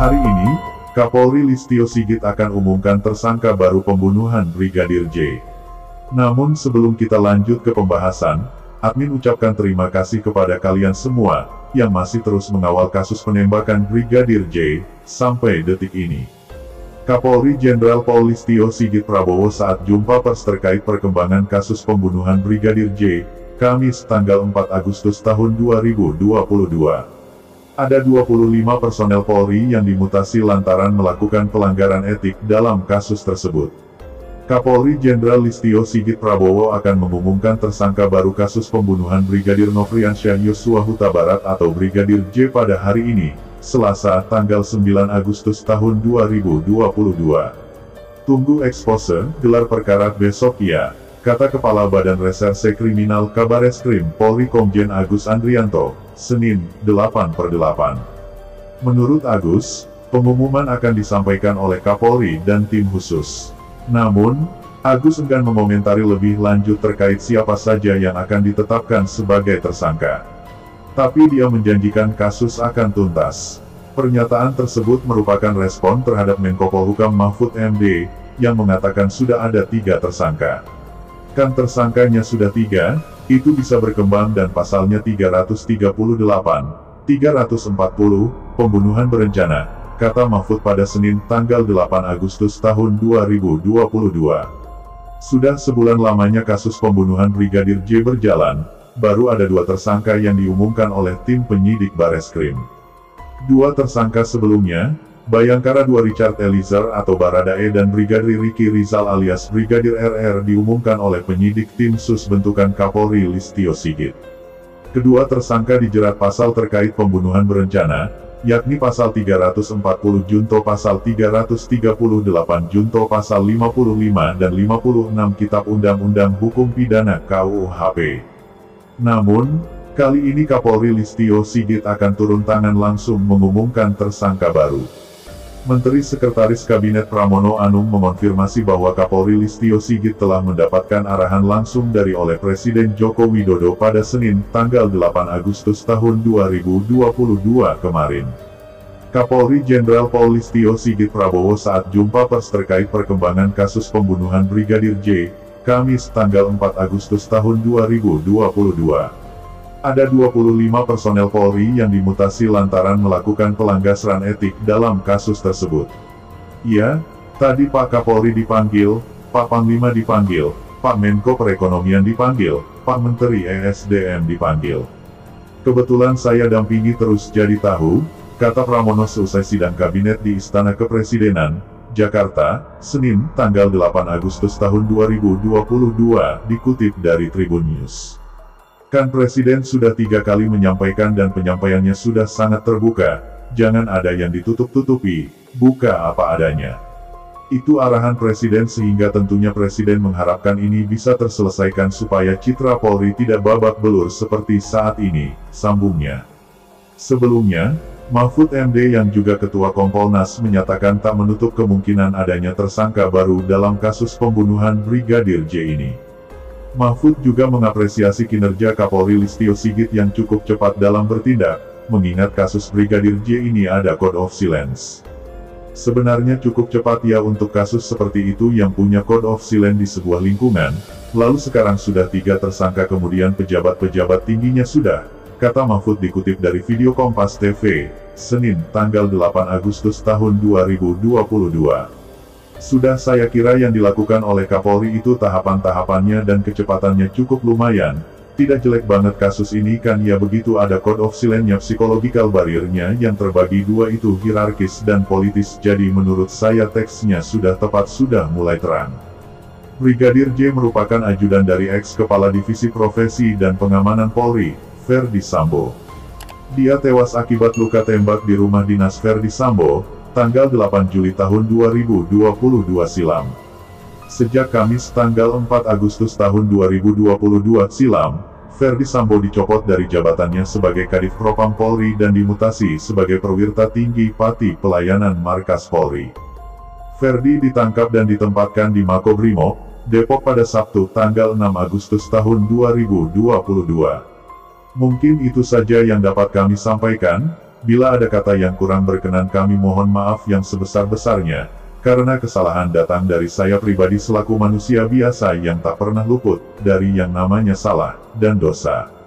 Hari ini, Kapolri Listio Sigit akan umumkan tersangka baru pembunuhan Brigadir J. Namun sebelum kita lanjut ke pembahasan, admin ucapkan terima kasih kepada kalian semua, yang masih terus mengawal kasus penembakan Brigadir J, sampai detik ini. Kapolri Jenderal Pol Listio Sigit Prabowo saat jumpa pers terkait perkembangan kasus pembunuhan Brigadir J, Kamis tanggal 4 Agustus tahun 2022. Ada 25 personel Polri yang dimutasi lantaran melakukan pelanggaran etik dalam kasus tersebut. Kapolri Jenderal Listio Sigit Prabowo akan mengumumkan tersangka baru kasus pembunuhan Brigadir Nofriansyah Yosua Huta Barat atau Brigadir J pada hari ini, Selasa tanggal 9 Agustus tahun 2022. Tunggu expose, gelar perkara besok ya, kata Kepala Badan Reserse Kriminal Kabareskrim Polri Komjen Agus Andrianto, Senin, 8/8. Menurut Agus, pengumuman akan disampaikan oleh Kapolri dan tim khusus. Namun, Agus enggan mengomentari lebih lanjut terkait siapa saja yang akan ditetapkan sebagai tersangka. Tapi dia menjanjikan kasus akan tuntas. Pernyataan tersebut merupakan respon terhadap Menko Polhukam Mahfud MD, yang mengatakan sudah ada 3 tersangka. Kan tersangkanya sudah 3, itu bisa berkembang dan pasalnya 338, 340, pembunuhan berencana, kata Mahfud pada Senin tanggal 8 Agustus tahun 2022. Sudah sebulan lamanya kasus pembunuhan Brigadir J berjalan, baru ada 2 tersangka yang diumumkan oleh tim penyidik Bareskrim. 2 tersangka sebelumnya, Bayangkara 2 Richard Eliezer atau Baradae dan Brigadir Ricky Rizal alias Brigadir RR diumumkan oleh penyidik tim sus bentukan Kapolri Listio Sigit. Kedua tersangka dijerat pasal terkait pembunuhan berencana, yakni pasal 340 junto pasal 338 junto pasal 55 dan 56 Kitab Undang-Undang Hukum Pidana KUHP. Namun, kali ini Kapolri Listio Sigit akan turun tangan langsung mengumumkan tersangka baru. Menteri Sekretaris Kabinet Pramono Anung mengonfirmasi bahwa Kapolri Listio Sigit telah mendapatkan arahan langsung dari oleh Presiden Joko Widodo pada Senin, tanggal 8 Agustus tahun 2022 kemarin. Kapolri Jenderal Pol Listio Sigit Prabowo saat jumpa pers terkait perkembangan kasus pembunuhan Brigadir J, Kamis tanggal 4 Agustus tahun 2022. Ada 25 personel Polri yang dimutasi lantaran melakukan pelanggaran etik dalam kasus tersebut. Ya, tadi Pak Kapolri dipanggil, Pak Panglima dipanggil, Pak Menko Perekonomian dipanggil, Pak Menteri ESDM dipanggil. Kebetulan saya dampingi terus jadi tahu, kata Pramono seusai sidang kabinet di Istana Kepresidenan, Jakarta, Senin, tanggal 8 Agustus tahun 2022, dikutip dari Tribun News. Kan Presiden sudah 3 kali menyampaikan dan penyampaiannya sudah sangat terbuka, jangan ada yang ditutup-tutupi, buka apa adanya. Itu arahan Presiden sehingga tentunya Presiden mengharapkan ini bisa terselesaikan supaya citra Polri tidak babak belur seperti saat ini, sambungnya. Sebelumnya, Mahfud MD yang juga Ketua Kompolnas menyatakan tak menutup kemungkinan adanya tersangka baru dalam kasus pembunuhan Brigadir J ini. Mahfud juga mengapresiasi kinerja Kapolri Listio Sigit yang cukup cepat dalam bertindak, mengingat kasus Brigadir J ini ada code of silence. Sebenarnya cukup cepat ya untuk kasus seperti itu yang punya code of silence di sebuah lingkungan, lalu sekarang sudah 3 tersangka kemudian pejabat-pejabat tingginya sudah, kata Mahfud dikutip dari video Kompas TV, Senin, tanggal 8 Agustus tahun 2022. Sudah saya kira yang dilakukan oleh Kapolri itu tahapan-tahapannya dan kecepatannya cukup lumayan, tidak jelek banget kasus ini kan ya begitu ada code of silence-nya psychological barrier-nya yang terbagi 2 itu hierarkis dan politis jadi menurut saya teksnya sudah tepat sudah mulai terang. Brigadir J merupakan ajudan dari ex-kepala Divisi Profesi dan Pengamanan Polri, Ferdy Sambo. Dia tewas akibat luka tembak di rumah dinas Ferdy Sambo, tanggal 8 Juli tahun 2022 silam. Sejak Kamis tanggal 4 Agustus tahun 2022 silam, Ferdy Sambo dicopot dari jabatannya sebagai Kadif Propam Polri dan dimutasi sebagai Perwira Tinggi Pati Pelayanan Markas Polri. Ferdy ditangkap dan ditempatkan di Makobrimob, Depok pada Sabtu tanggal 6 Agustus tahun 2022. Mungkin itu saja yang dapat kami sampaikan. Bila ada kata yang kurang berkenan kami mohon maaf yang sebesar-besarnya, karena kesalahan datang dari saya pribadi selaku manusia biasa yang tak pernah luput dari yang namanya salah dan dosa.